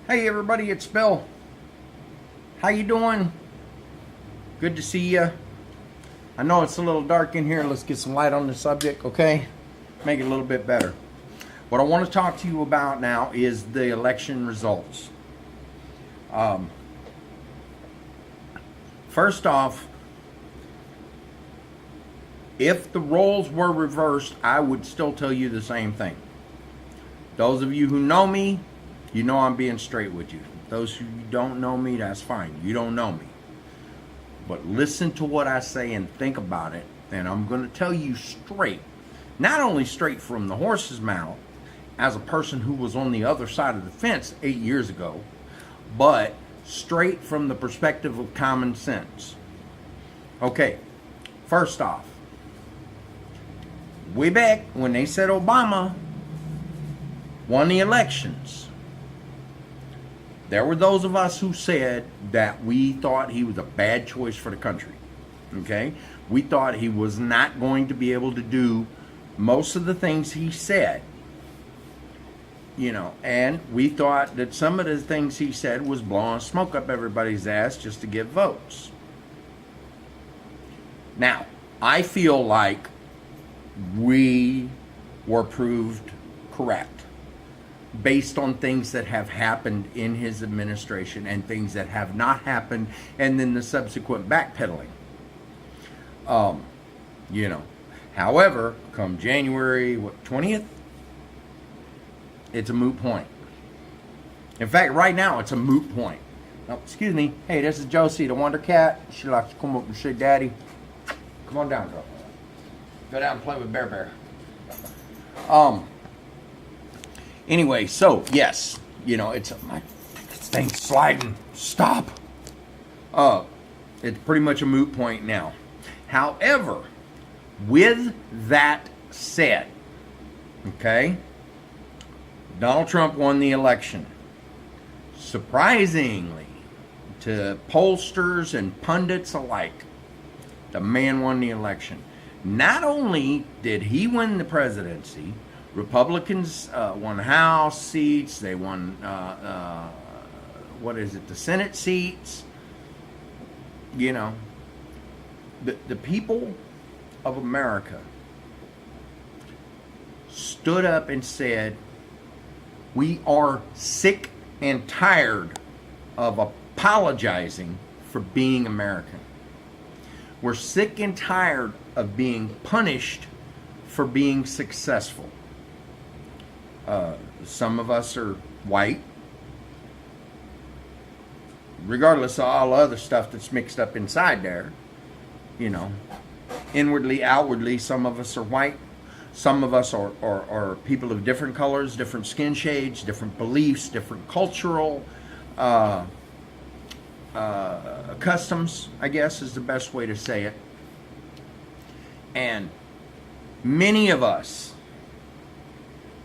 Hey everybody, it's Bill. How you doing? Good to see you. I know it's a little dark in here. Let's get some light on the subject, okay? Make it a little bit better. What I want to talk to you about now is the election results. First off, if the roles were reversed, I would still tell you the same thing. Those of you who know me, you know I'm being straight with you. Those who don't know me, that's fine. You don't know me. But listen to what I say and think about it. And I'm going to tell you straight. Not only straight from the horse's mouth, as a person who was on the other side of the fence 8 years ago, but straight from the perspective of common sense. Okay, first off, way back when they said Obama won the elections, there were those of us who said that we thought he was a bad choice for the country. Okay? We thought he was not going to be able to do most of the things he said. You know, and we thought that some of the things he said was blowing smoke up everybody's ass just to get votes. Now, I feel like we were proved correct based on things that have happened in his administration and things that have not happened, and then the subsequent backpedaling. You know, however, come January 20th, it's a moot point. In fact, right now it's a moot point. Oh, excuse me. Hey, this is Josie, the Wonder Cat. She likes to come up and say, "Daddy, come on down, girl. Go down and play with Bear." Anyway, so yes, you know, it's my this thing's sliding. Stop. It's pretty much a moot point now. However, with that said, okay, Donald Trump won the election. Surprisingly, to pollsters and pundits alike, the man won the election. Not only did he win the presidency, Republicans won House seats, they won, the Senate seats. You know, the people of America stood up and said, we are sick and tired of apologizing for being American. We're sick and tired of being punished for being successful. Some of us are white. Regardless of all other stuff that's mixed up inside there, you know, inwardly, outwardly, some of us are white. Some of us are people of different colors, different skin shades, different beliefs, different cultural customs, I guess is the best way to say it. And many of us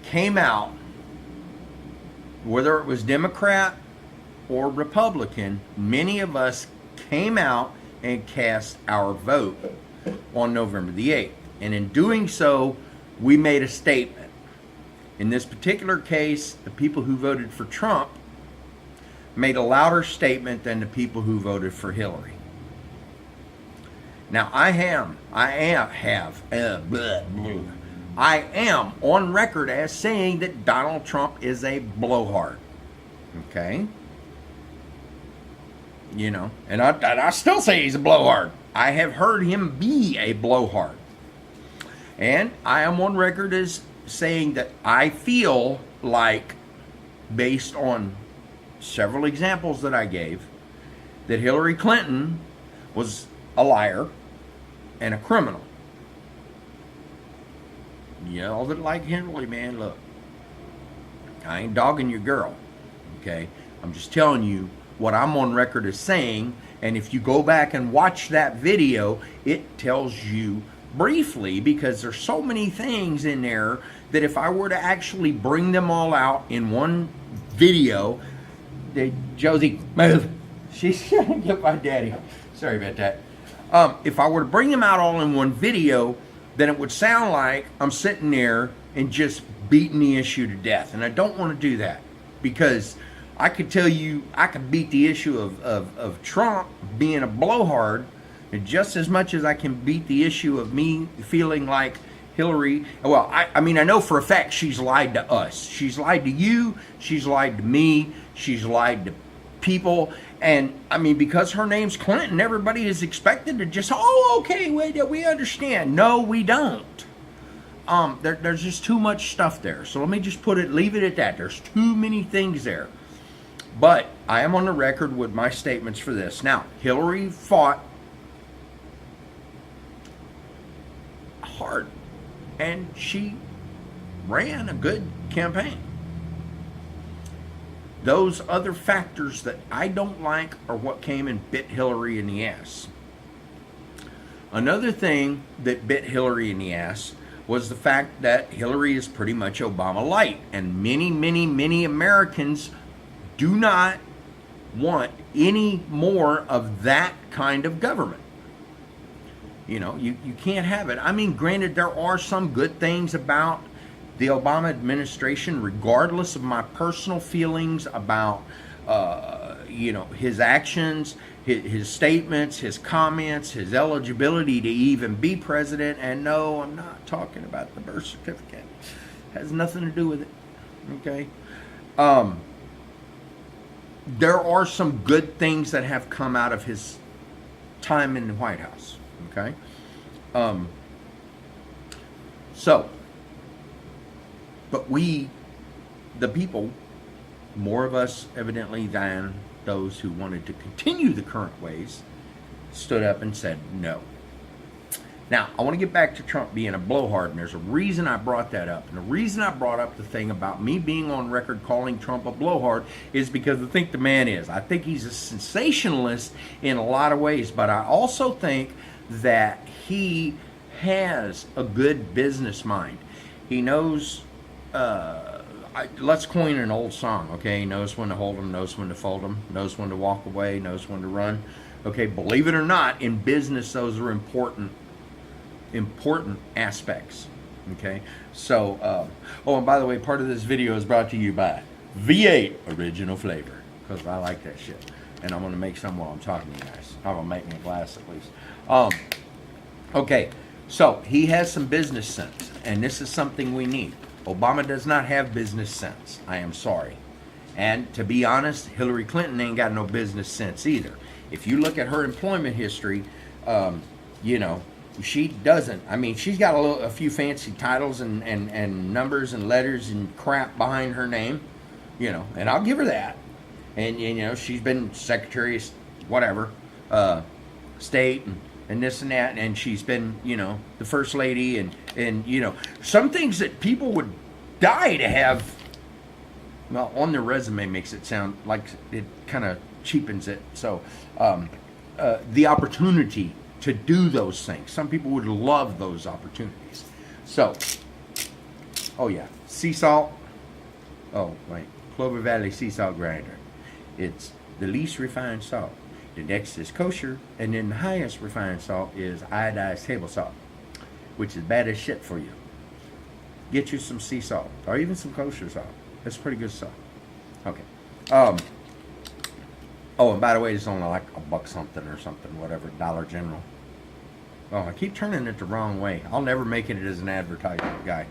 came out, whether it was Democrat or Republican, many of us came out and cast our vote on November the 8th. And in doing so, we made a statement. In this particular case, the people who voted for Trump made a louder statement than the people who voted for Hillary. Now, I am on record as saying that Donald Trump is a blowhard. Okay? You know, and I still say he's a blowhard. I have heard him be a blowhard. And I am on record as saying that I feel like, based on several examples that I gave, that Hillary Clinton was a liar and a criminal. Y'all that like Hillary, man, look, I ain't dogging your girl, okay? I'm just telling you what I'm on record as saying, and if you go back and watch that video, it tells you briefly, because there's so many things in there that if I were to actually bring them all out in one video, Josie, move. She's trying to get my daddy. Sorry about that. If I were to bring them out all in one video, then it would sound like I'm sitting there and just beating the issue to death. And I don't want to do that, because I could tell you, I could beat the issue of Trump being a blowhard just as much as I can beat the issue of me feeling like Hillary. Well, I mean, I know for a fact she's lied to us. She's lied to you. She's lied to me. She's lied to people. And I mean, because her name's Clinton, everybody is expected to just, oh, okay, we understand. No, we don't. There's just too much stuff there. So let me just leave it at that. There's too many things there. But I am on the record with my statements for this. Now, Hillary fought hard, and she ran a good campaign. Those other factors that I don't like are what came and bit Hillary in the ass. Another thing that bit Hillary in the ass was the fact that Hillary is pretty much Obama light, and many Americans do not want any more of that kind of government. You know, you can't have it. I mean, granted, there are some good things about the Obama administration, regardless of my personal feelings about, his actions, his statements, his comments, his eligibility to even be president. And no, I'm not talking about the birth certificate. It has nothing to do with it. Okay. There are some good things that have come out of his time in the White House. Okay. But we, the people, more of us evidently than those who wanted to continue the current ways, stood up and said no. Now, I want to get back to Trump being a blowhard, and there's a reason I brought that up. And the reason I brought up the thing about me being on record calling Trump a blowhard is because I think the man is. I think he's a sensationalist in a lot of ways, but I also think that he has a good business mind. He knows, let's coin an old song, okay? He knows when to hold 'em, knows when to fold 'em, knows when to walk away, knows when to run. Okay, believe it or not, in business, those are important aspects. Okay, so, and by the way, part of this video is brought to you by V8 Original Flavor, because I like that shit. And I'm going to make some while I'm talking to you guys. I'm going to make me a glass at least. Okay, so he has some business sense, and this is something we need. Obama does not have business sense. I am sorry. And to be honest, Hillary Clinton ain't got no business sense either. If you look at her employment history, she doesn't. I mean, she's got a few fancy titles and numbers and letters and crap behind her name, and I'll give her that. And she's been Secretary of whatever, State and this and that, and she's been, the First Lady and some things that people would die to have, well, on their resume makes it sound like it kind of cheapens it. So the opportunity to do those things. Some people would love those opportunities. So, oh yeah, sea salt. Oh, wait, Clover Valley Sea Salt Grinder. It's the least refined salt. The next is kosher, and then the highest refined salt is iodized table salt, which is bad as shit for you. Get you some sea salt, or even some kosher salt. That's pretty good salt. Okay. And by the way, it's only like $1 something or something, whatever, Dollar General. Oh, I keep turning it the wrong way. I'll never make it as an advertising guy.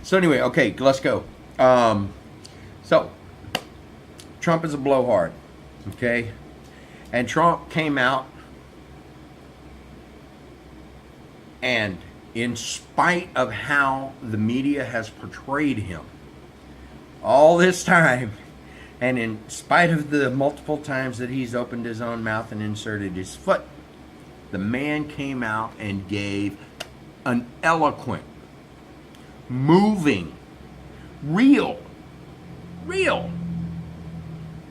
So anyway, okay, let's go. So, Trump is a blowhard, okay? And Trump came out, and in spite of how the media has portrayed him all this time, and in spite of the multiple times that he's opened his own mouth and inserted his foot, the man came out and gave an eloquent, moving, real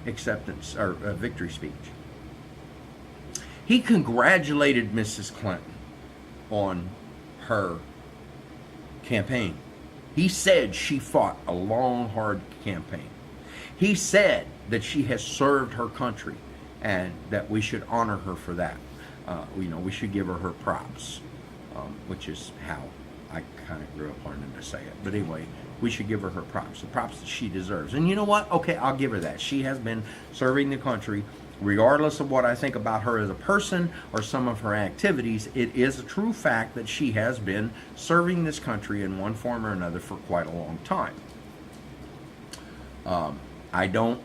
acceptance or victory speech. He congratulated Mrs. Clinton on her campaign. He said she fought a long, hard campaign. He said that she has served her country and that we should honor her for that. We should give her props, which is how I kind of grew up learning to say it. But anyway, we should give her her props, the props that she deserves. And you know what? Okay, I'll give her that. She has been serving the country. Regardless of what I think about her as a person or some of her activities, it is a true fact that she has been serving this country in one form or another for quite a long time. I don't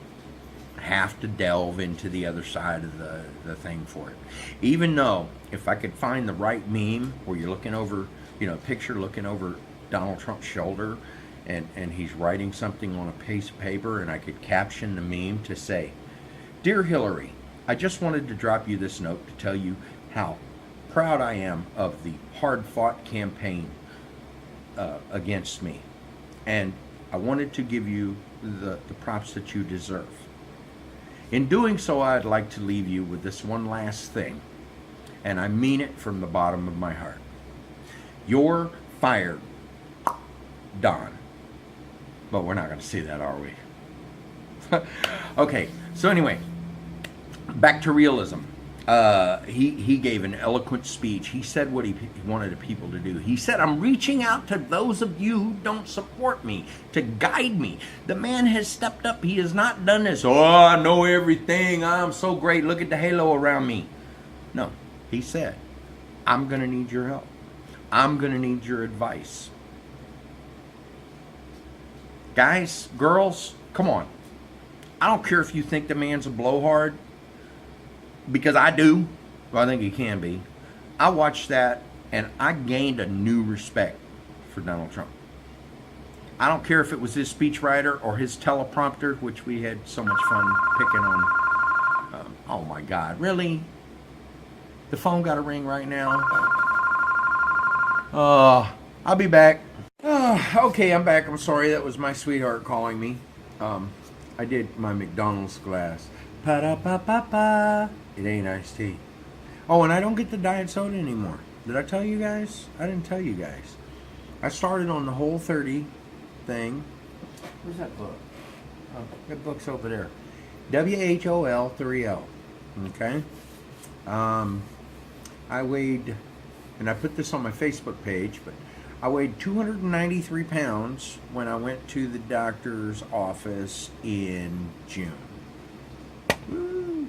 have to delve into the other side of the thing for it. Even though if I could find the right meme where you're looking over, picture looking over Donald Trump's shoulder and he's writing something on a piece of paper, and I could caption the meme to say, "Dear Hillary, I just wanted to drop you this note to tell you how proud I am of the hard-fought campaign against me. And I wanted to give you the props that you deserve. In doing so, I'd like to leave you with this one last thing, and I mean it from the bottom of my heart. You're fired, Don." But we're not going to see that, are we? Okay, so anyway, back to realism. He gave an eloquent speech. He said what he wanted people to do. He said, "I'm reaching out to those of you who don't support me to guide me." The man has stepped up. He has not done this, "Oh, I know everything. I'm so great. Look at the halo around me." No, he said, "I'm going to need your help. I'm going to need your advice." Guys, girls, come on. I don't care if you think the man's a blowhard, because I do. Well, I think he can be. I watched that and I gained a new respect for Donald Trump. I don't care if it was his speechwriter or his teleprompter, which we had so much fun picking on. Oh my God, really? The phone got a ring right now. I'll be back. Okay, I'm back. I'm sorry, that was my sweetheart calling me. I did my McDonald's glass. Pa-da-pa-pa-pa. It ain't iced tea. Oh, and I don't get the diet soda anymore. Did I tell you guys? I didn't tell you guys. I started on the Whole30 thing. Where's that book? Oh, that book's over there. WHOL3L. Okay? I weighed, and I put this on my Facebook page, but I weighed 293 pounds when I went to the doctor's office in June. Woo.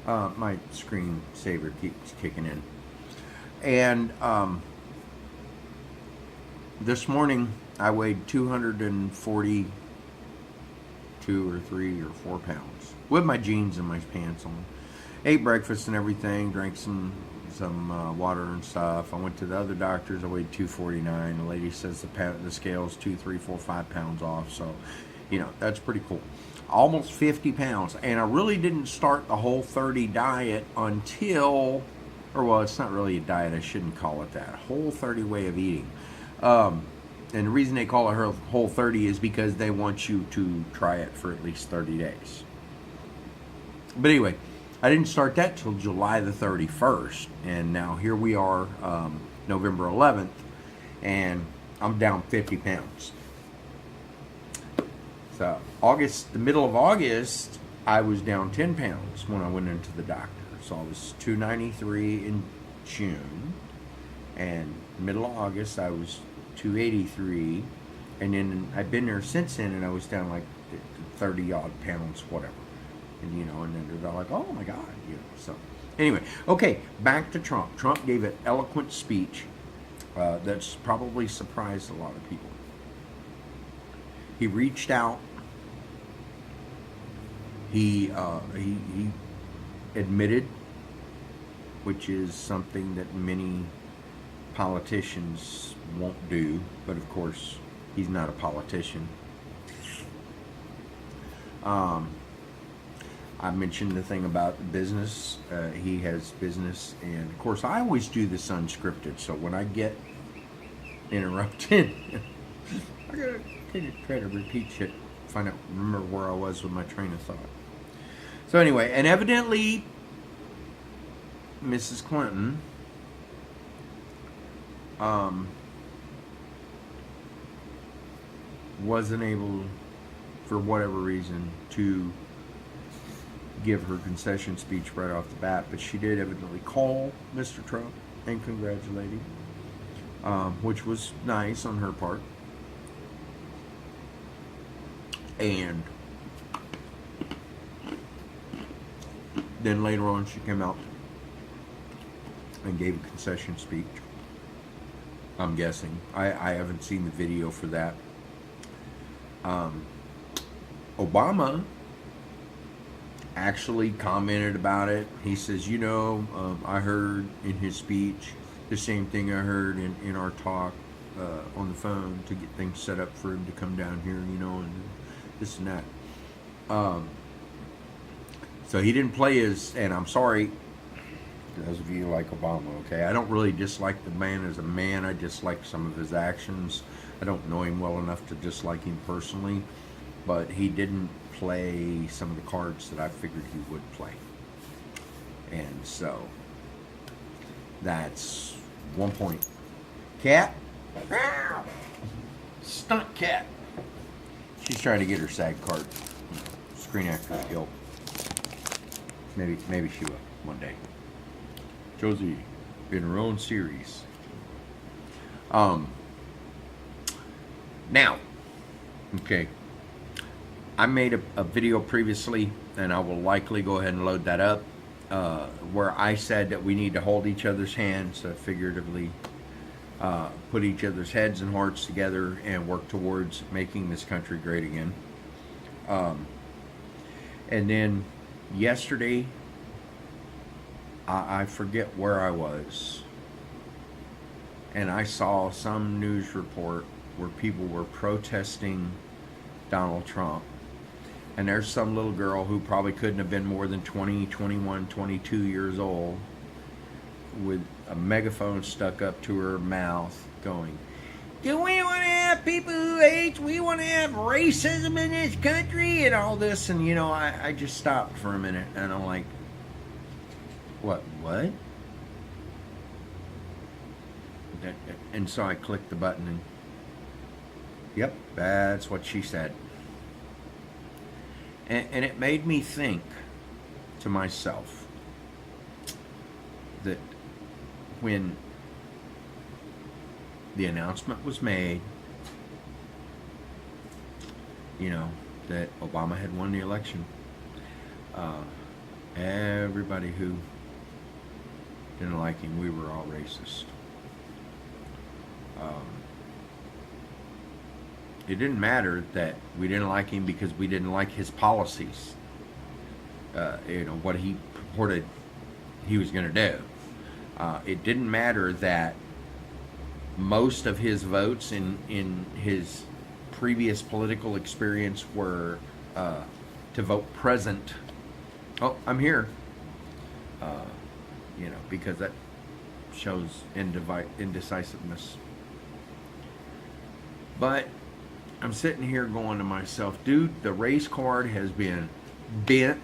My screensaver keeps kicking in. And this morning I weighed 242 or 3 or 4 pounds with my jeans and my pants on. Ate breakfast and everything, drank some water and stuff. I went to the other doctors. I weighed 249. The lady says the scale's 2, 3, 4, 5 pounds off. So, that's pretty cool. Almost 50 pounds. And I really didn't start the Whole30 diet until, well, it's not really a diet. I shouldn't call it that. Whole30 way of eating. And the reason they call it Whole30 is because they want you to try it for at least 30 days. But anyway, I didn't start that till July the 31st, and now here we are, November 11th, and I'm down 50 pounds. So the middle of August, I was down 10 pounds when I went into the doctor. So I was 293 in June, and middle of August I was 283, and then I've been there since then, and I was down like 30 odd pounds, whatever. And and then they're like, "Oh my God," So anyway, okay, back to Trump. Trump gave an eloquent speech that's probably surprised a lot of people. He reached out. He admitted, which is something that many politicians won't do. But of course, he's not a politician. I mentioned the thing about business. He has business, and of course, I always do this unscripted. So when I get interrupted, I gotta try to repeat shit, remember where I was with my train of thought. So anyway, and evidently, Mrs. Clinton wasn't able, for whatever reason, to give her concession speech right off the bat, but she did evidently call Mr. Trump and congratulate him, which was nice on her part. And then later on, she came out and gave a concession speech. I'm guessing. I haven't seen the video for that. Obama actually commented about it. He says, I heard in his speech the same thing I heard in our talk on the phone to get things set up for him to come down here, and this and that. So he didn't play and I'm sorry, those of you who like Obama, okay? I don't really dislike the man as a man. I dislike some of his actions. I don't know him well enough to dislike him personally, but he didn't play some of the cards that I figured he would play. And so that's 1 point. Cat? Stunt cat. She's trying to get her SAG card. Screen Actors Guild. Maybe she will one day. Josie in her own series. Now, okay, I made a video previously, and I will likely go ahead and load that up, where I said that we need to hold each other's hands, figuratively, put each other's heads and hearts together and work towards making this country great again. And then yesterday, I forget where I was, and I saw some news report where people were protesting Donald Trump, and there's some little girl who probably couldn't have been more than 20, 21, 22 years old with a megaphone stuck up to her mouth going, "Do we want to have people who hate? We want to have racism in this country," and all this. And I just stopped for a minute, and I'm like, what? And so I clicked the button, and yep, that's what she said. And it made me think to myself that when the announcement was made, that Obama had won the election, everybody who didn't like him, we were all racist. It didn't matter that we didn't like him because we didn't like his policies. What he purported he was going to do. It didn't matter that most of his votes in his previous political experience were to vote present. Oh, I'm here. Because that shows indecisiveness. But I'm sitting here going to myself, dude, the race card has been bent,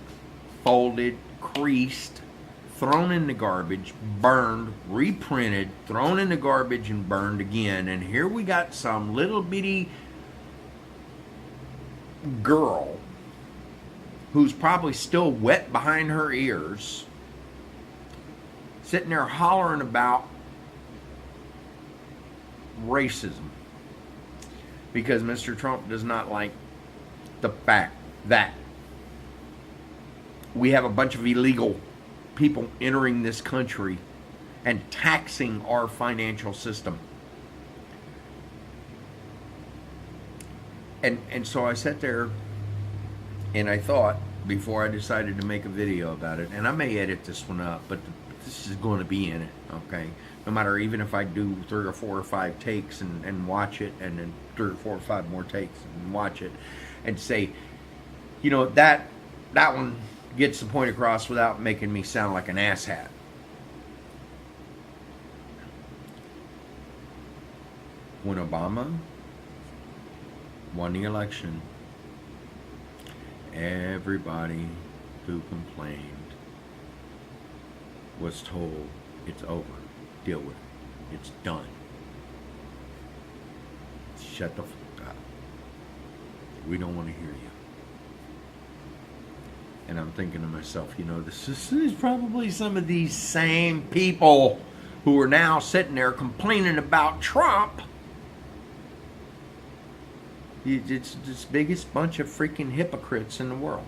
folded, creased, thrown in the garbage, burned, reprinted, thrown in the garbage, and burned again. And here we got some little bitty girl who's probably still wet behind her ears, sitting there hollering about racism because Mr. Trump does not like the fact that we have a bunch of illegal people entering this country and taxing our financial system. And so I sat there and I thought, before I decided to make a video about it, and I may edit this one up, but this is going to be in it, okay? No matter, even if I do 3 or 4 or 5 takes and watch it, and then 3 or 4 or 5 more takes and watch it, and say, that one gets the point across without making me sound like an asshat. When Obama won the election, everybody who complained was told, it's over, deal with it, it's done, shut the fuck up, we don't want to hear you. And I'm thinking to myself, this is probably some of these same people who are now sitting there complaining about Trump It's this biggest bunch of freaking hypocrites in the world.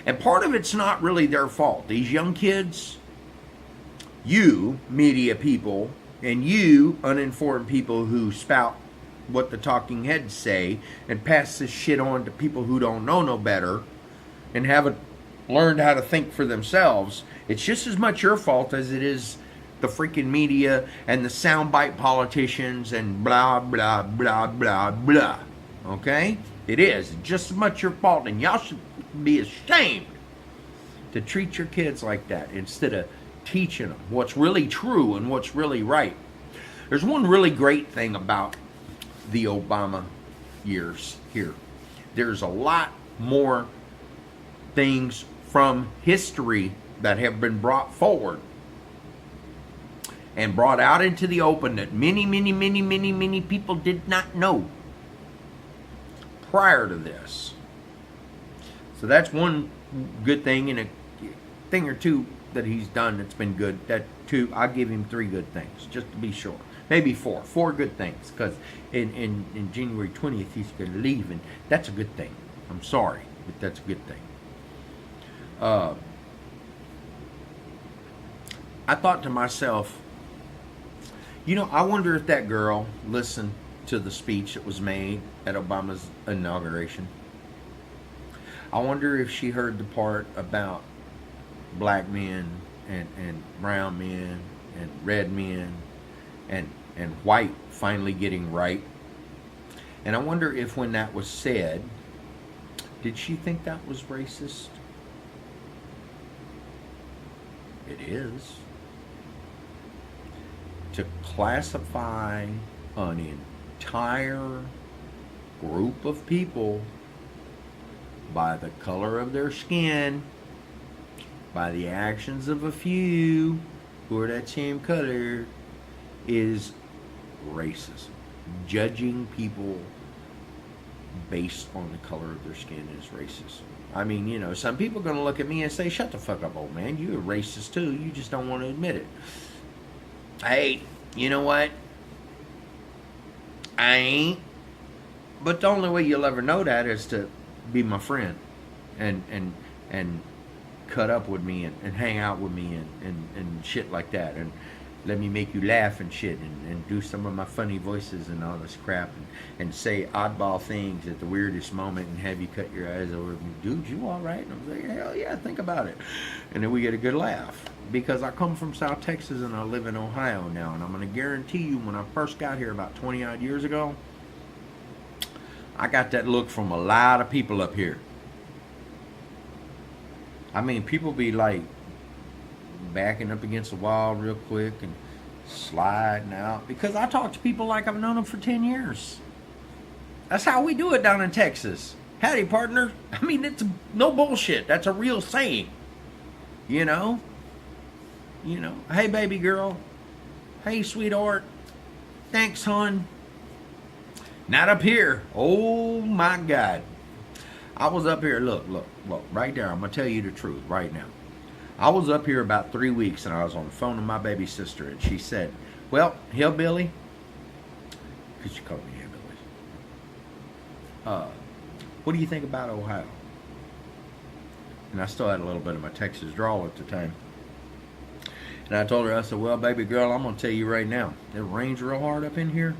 And part of it's not really their fault. These young kids, you media people, and you uninformed people who spout what the talking heads say and pass this shit on to people who don't know no better and haven't learned how to think for themselves, it's just as much your fault as it is the freaking media and the soundbite politicians and blah, blah, blah, blah, blah. Okay? It is just as much your fault, and y'all should be ashamed to treat your kids like that instead of teaching them what's really true and what's really right. There's one really great thing about the Obama years here. There's a lot more things from history that have been brought forward and brought out into the open that many people did not know prior to this. So that's one good thing, and a thing or two that he's done that's been good. That two, I'll give him 3 good things, just to be sure. Maybe 4. 4 good things, because in January 20th he's going to leave, and that's a good thing. I'm sorry, but that's a good thing. I thought to myself, you know, I wonder if that girl listened to the speech that was made at Obama's inauguration. I wonder if she heard the part about black men and brown men and red men and white finally getting right. And I wonder if when that was said, did she think that was racist? It is. To classify an entire group of people by the color of their skin, by the actions of a few who are that same color, is racism. Judging people based on the color of their skin is racist. I mean, you know, some people are going to look at me and say, shut the fuck up, old man. You're a racist too. You just don't want to admit it. Hey, you know what? I ain't. But the only way you'll ever know that is to be my friend and cut up with me and hang out with me and shit like that. And let me make you laugh and shit and do some of my funny voices and all this crap and say oddball things at the weirdest moment and have you cut your eyes over me. Dude, you all right? And I'm like, hell yeah, think about it. And then we get a good laugh. Because I come from South Texas and I live in Ohio now. And I'm going to guarantee you, when I first got here about 20 odd years ago, I got that look from a lot of people up here. I mean, people be like backing up against the wall real quick and sliding out. Because I talk to people like I've known them for 10 years. That's how we do it down in Texas. Howdy, partner. I mean, it's no bullshit. That's a real saying. You know? You know, hey, baby girl. Hey, sweetheart. Thanks, hon. Not up here. Oh, my God. I was up here. Look, right there. I'm going to tell you the truth right now. I was up here about 3 weeks, and I was on the phone with my baby sister, and she said, well, hillbilly, because she called me hillbilly. What do you think about Ohio? And I still had a little bit of my Texas drawl at the time. And I told her, I said, well, baby girl, I'm going to tell you right now, it rains real hard up in here.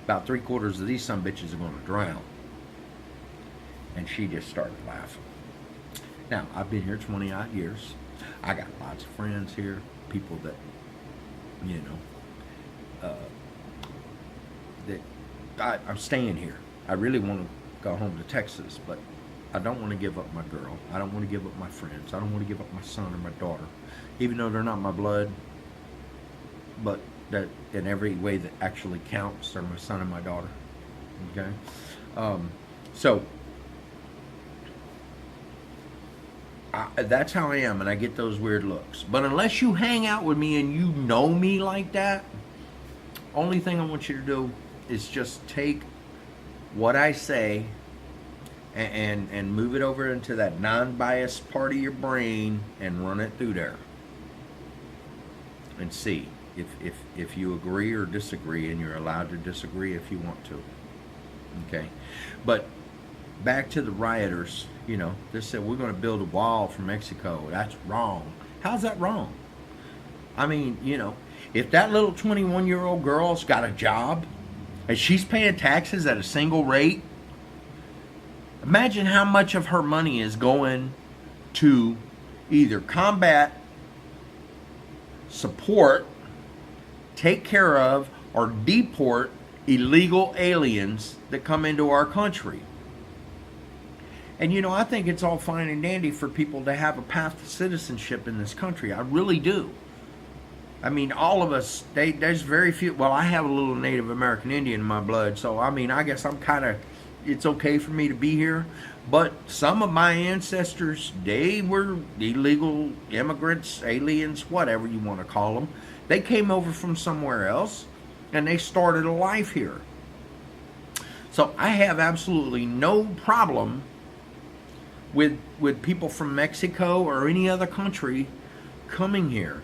About 3/4 of these some bitches are going to drown. And she just started laughing. Now, I've been here 20 odd years. I got lots of friends here, people that, you know, I'm staying here. I really want to go home to Texas, but I don't want to give up my girl. I don't want to give up my friends. I don't want to give up my son or my daughter, even though they're not my blood, but that in every way that actually counts, they're my son and my daughter. Okay? So that's how I am, and I get those weird looks. But unless you hang out with me and you know me like that, only thing I want you to do is just take what I say and move it over into that non-biased part of your brain and run it through there and see if you agree or disagree, and you're allowed to disagree if you want to. Okay, but back to the rioters. They said we're going to build a wall for Mexico. That's wrong. How's that wrong? I mean, if that little 21-year-old girl's got a job and she's paying taxes at a single rate, imagine how much of her money is going to either combat, support, take care of, or deport illegal aliens that come into our country. And I think it's all fine and dandy for people to have a path to citizenship in this country. I really do. I mean, all of us, there's very few. Well, I have a little Native American Indian in my blood, so I mean, I guess it's okay for me to be here. But some of my ancestors, they were illegal immigrants, aliens, whatever you want to call them. They came over from somewhere else, and they started a life here. So I have absolutely no problem with people from Mexico or any other country coming here.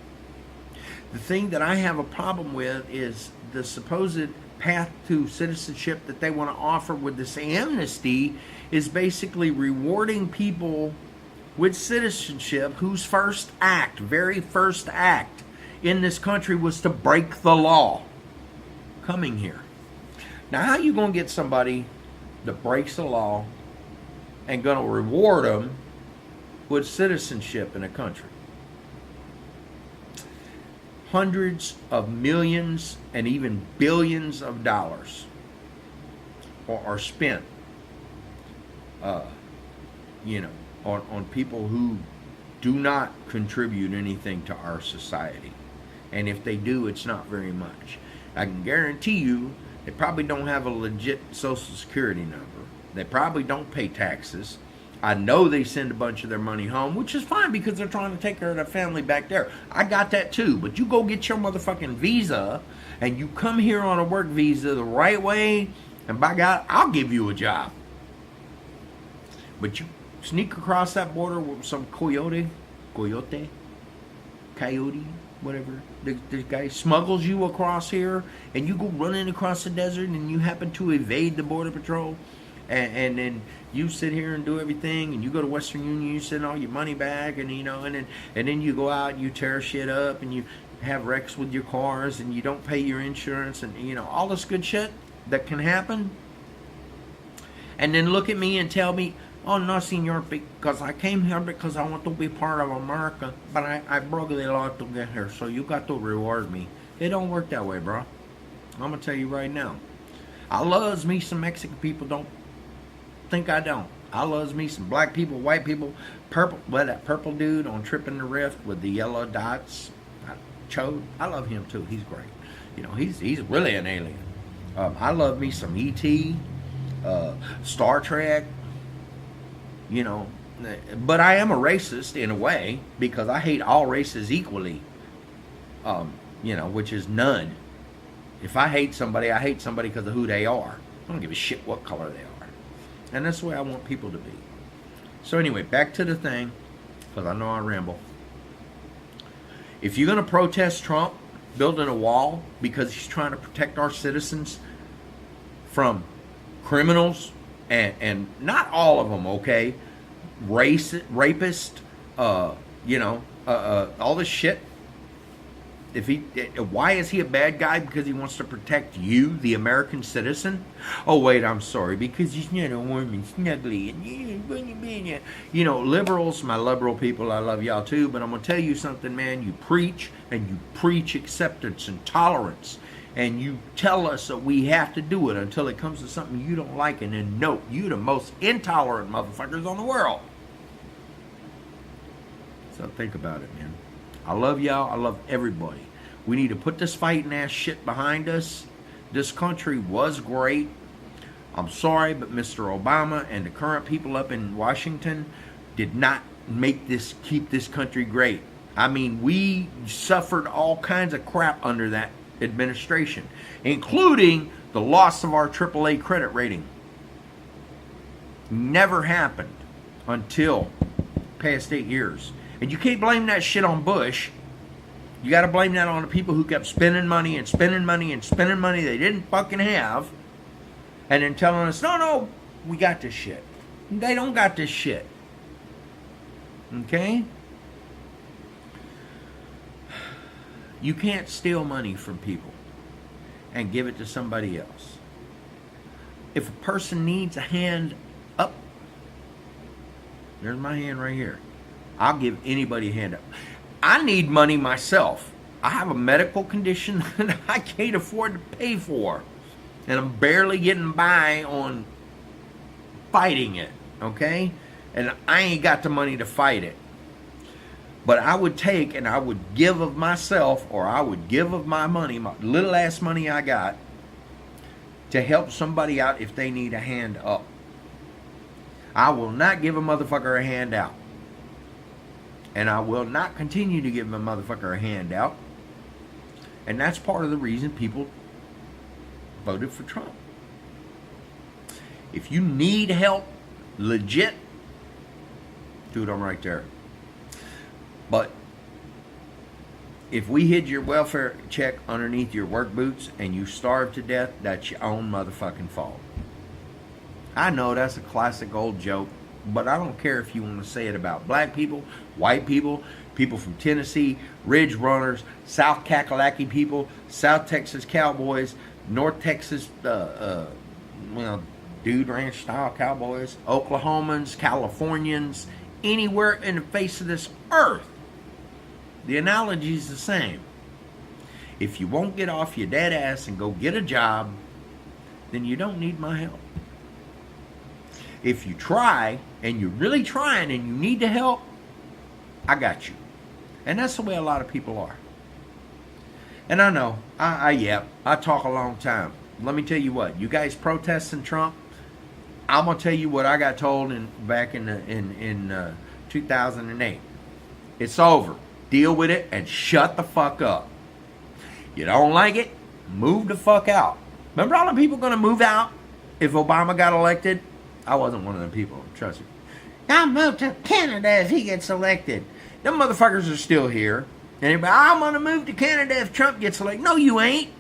The thing that I have a problem with is the supposed path to citizenship that they want to offer with this amnesty is basically rewarding people with citizenship whose very first act in this country was to break the law coming here. Now, how are you going to get somebody that breaks the law and going to reward them with citizenship in a country? Hundreds of millions and even billions of dollars are spent, on people who do not contribute anything to our society. And if they do, it's not very much. I can guarantee you they probably don't have a legit Social Security number. They probably don't pay taxes. I know they send a bunch of their money home, which is fine because they're trying to take care of their family back there. I got that too. But you go get your motherfucking visa and you come here on a work visa the right way, and by God, I'll give you a job. But you sneak across that border with some coyote, whatever. The guy smuggles you across here, and you go running across the desert, and you happen to evade the border patrol, and then you sit here and do everything, and you go to Western Union, you send all your money back, and and then you go out and you tear shit up, and you have wrecks with your cars, and you don't pay your insurance, and all this good shit that can happen. And then look at me and tell me, oh no, senor, because I came here because I want to be part of America, but I broke the law to get here, so you got to reward me. It don't work that way, bro. I'm going to tell you right now. I loves me some Mexican people, don't think I don't. I loves me some black people, white people, purple, that purple dude on Tripping the Rift with the yellow dots, Chode, I love him too. He's great. He's really an alien. I love me some E.T., Star Trek, but I am a racist in a way because I hate all races equally, which is none. If I hate somebody because of who they are. I don't give a shit what color they are. And that's the way I want people to be. So anyway, back to the thing, because I know I ramble. If you're going to protest Trump building a wall because he's trying to protect our citizens from criminals, and not all of them, okay, rapist, all this shit. Why is he a bad guy? Because he wants to protect you, the American citizen? Oh wait, I'm sorry, because he's not warm and snuggly and liberals, my liberal people, I love y'all too, but I'm gonna tell you something, man. You preach acceptance and tolerance, and you tell us that we have to do it until it comes to something you don't like, and then no, you the most intolerant motherfuckers on the world. So think about it, man. I love y'all. I love everybody. We need to put this fighting ass shit behind us. This country was great. I'm sorry, but Mr. Obama and the current people up in Washington did not keep this country great. I mean, we suffered all kinds of crap under that administration, including the loss of our AAA credit rating. Never happened until past 8 years. And you can't blame that shit on Bush. You got to blame that on the people who kept spending money and spending money and spending money they didn't fucking have. and then telling us, no, we got this shit. They don't got this shit. Okay? You can't steal money from people and give it to somebody else. If a person needs a hand up, there's my hand right here. I'll give anybody a hand up. I need money myself. I have a medical condition that I can't afford to pay for. And I'm barely getting by on fighting it, okay? And I ain't got the money to fight it. But I would take and I would give of myself, or I would give of my money, my little ass money I got, to help somebody out if they need a hand up. I will not give a motherfucker a hand out. And I will not continue to give a motherfucker a hand out. And that's part of the reason people voted for Trump. If you need help, legit, dude, I'm right there. But if we hid your welfare check underneath your work boots and you starve to death, that's your own motherfucking fault. I know that's a classic old joke, but I don't care if you want to say it about black people, white people, people from Tennessee, Ridge Runners, South Kakalaki people, South Texas Cowboys, North Texas, Dude Ranch style Cowboys, Oklahomans, Californians, anywhere in the face of this earth. The analogy is the same. If you won't get off your dead ass and go get a job, then you don't need my help. If you try, and you're really trying and you need the help, I got you. And that's the way a lot of people are. And I know, I talk a long time. Let me tell you what, you guys protesting Trump, I'm going to tell you what I got told back in 2008. It's over. Deal with it and shut the fuck up. You don't like it? Move the fuck out. Remember all the people going to move out if Obama got elected? I wasn't one of them people, trust me. I'll move to Canada if he gets elected. Them motherfuckers are still here. And everybody, I'm going to move to Canada if Trump gets elected. No, you ain't.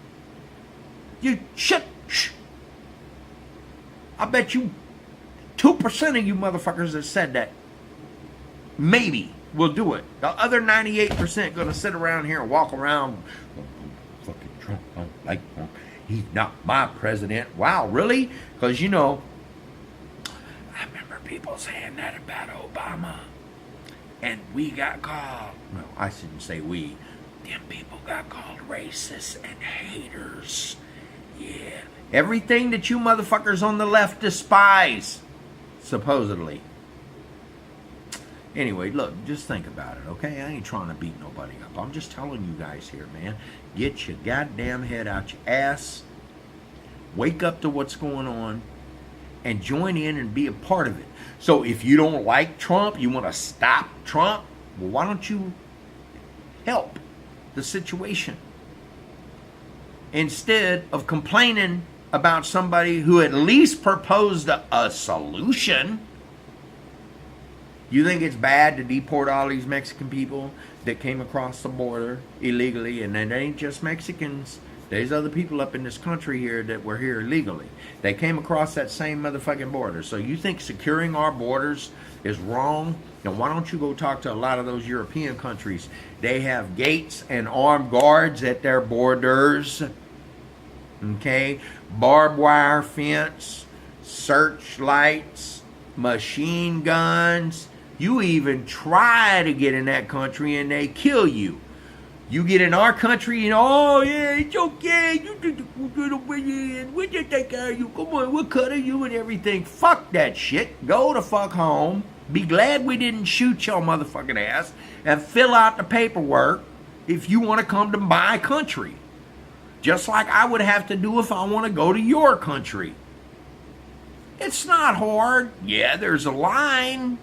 You shut. I bet you 2% of you motherfuckers that said that maybe will do it. The other 98% going to sit around here and walk around. Fucking Trump, I don't like him. He's not my president. Wow, really? Because, you know, I remember people saying that about Obama. And we got called, no, I shouldn't say we. Them people got called racists and haters. Yeah. Everything that you motherfuckers on the left despise, supposedly. Anyway, look, just think about it, okay? I ain't trying to beat nobody up. I'm just telling you guys here, man. Get your goddamn head out your ass. Wake up to what's going on. And join in and be a part of it. So if you don't like Trump, you want to stop Trump, well, why don't you help the situation? Instead of complaining about somebody who at least proposed a solution. You think it's bad to deport all these Mexican people that came across the border illegally? And it ain't just Mexicans. There's other people up in this country here that were here illegally. They came across that same motherfucking border. So you think securing our borders is wrong? Then why don't you go talk to a lot of those European countries? They have gates and armed guards at their borders. Okay? Barbed wire fence, searchlights, machine guns. You even try to get in that country and they kill you. You get in our country and, oh, yeah, it's okay. We'll just take care of you. Come on, we'll cut you and everything. Fuck that shit. Go the fuck home. Be glad we didn't shoot your motherfucking ass. And fill out the paperwork if you want to come to my country. Just like I would have to do if I want to go to your country. It's not hard. Yeah, there's a line.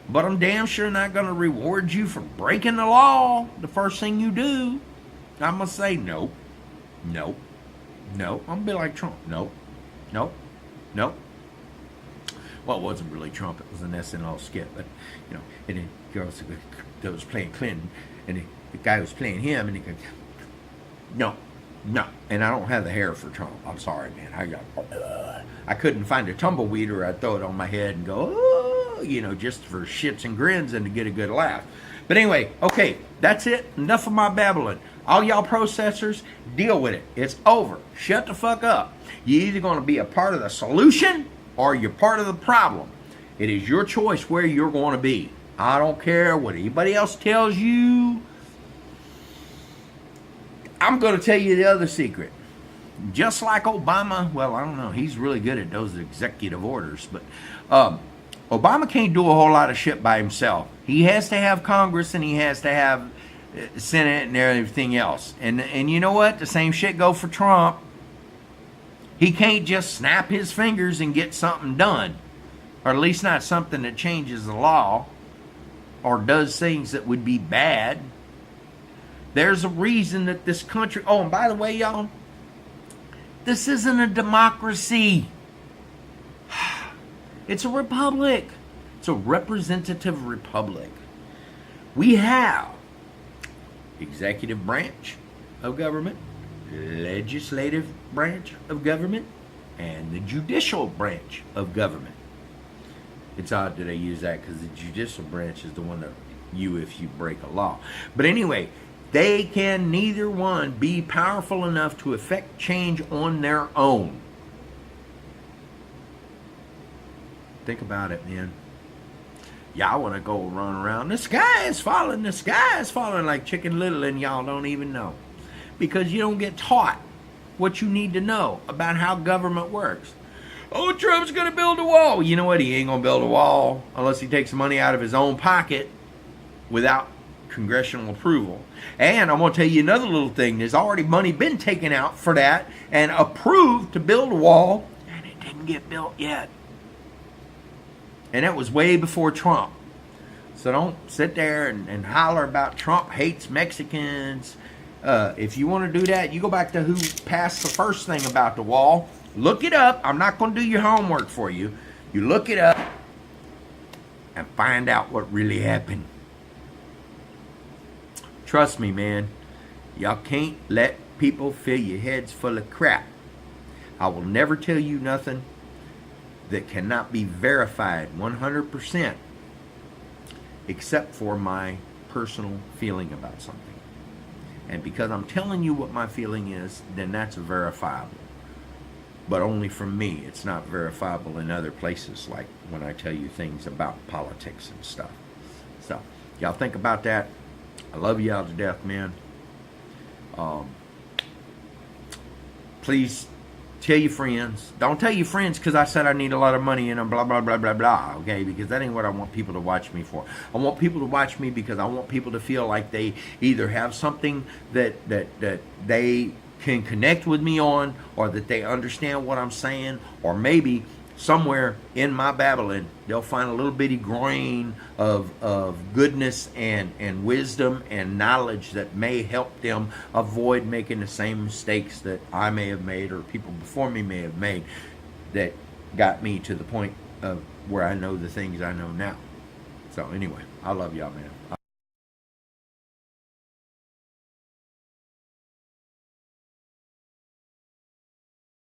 But I'm damn sure not going to reward you for breaking the law the first thing you do. I'm going to say no. No. No. I'm going to be like Trump. No. No. No. Well, it wasn't really Trump. It was an SNL skit. But, you know, and the girl that was playing Clinton. And the guy was playing him. And he goes, no. No, and I don't have the hair for Trump. I'm sorry, man. I couldn't find a tumbleweed, or I'd throw it on my head and go, oh, just for shits and grins and to get a good laugh. But anyway, okay, that's it. Enough of my babbling. All y'all processors, deal with it. It's over. Shut the fuck up. You're either going to be a part of the solution or you're part of the problem. It is your choice where you're going to be. I don't care what anybody else tells you. I'm going to tell you the other secret. Just like Obama, well, I don't know, he's really good at those executive orders, but Obama can't do a whole lot of shit by himself. He has to have Congress, and he has to have Senate and everything else. And you know what? The same shit go for Trump. He can't just snap his fingers and get something done, or at least not something that changes the law or does things that would be bad. There's a reason that this country... Oh, and by the way, y'all, this isn't a democracy. It's a republic. It's a representative republic. We have executive branch of government, legislative branch of government, and the judicial branch of government. It's odd that I use that because the judicial branch is the one that if you break a law. But anyway, they can neither one be powerful enough to effect change on their own. Think about it, man. Y'all want to go run around. The sky is falling like Chicken Little, and y'all don't even know. Because you don't get taught what you need to know about how government works. Oh, Trump's going to build a wall. You know what? He ain't going to build a wall unless he takes money out of his own pocket without congressional approval. And I'm going to tell you another little thing. There's already money been taken out for that and approved to build a wall, and it didn't get built yet. And that was way before Trump. So don't sit there and holler about Trump hates Mexicans. If you want to do that, you go back to who passed the first thing about the wall. Look it up. I'm not going to do your homework for you. You look it up and find out what really happened. Trust me, man. Y'all can't let people fill your heads full of crap. I will never tell you nothing that cannot be verified 100% except for my personal feeling about something. And because I'm telling you what my feeling is, then that's verifiable. But only from me. It's not verifiable in other places, like when I tell you things about politics and stuff. So, y'all think about that. I love y'all to death, man. Please tell your friends. Don't tell your friends because I said I need a lot of money and blah, blah, blah, blah, blah, okay? Because that ain't what I want people to watch me for. I want people to watch me because I want people to feel like they either have something that they can connect with me on, or that they understand what I'm saying, or maybe somewhere in my babbling they'll find a little bitty grain of goodness and wisdom and knowledge that may help them avoid making the same mistakes that I may have made, or people before me may have made, that got me to the point of where I know the things I know now. So anyway, I love y'all, man.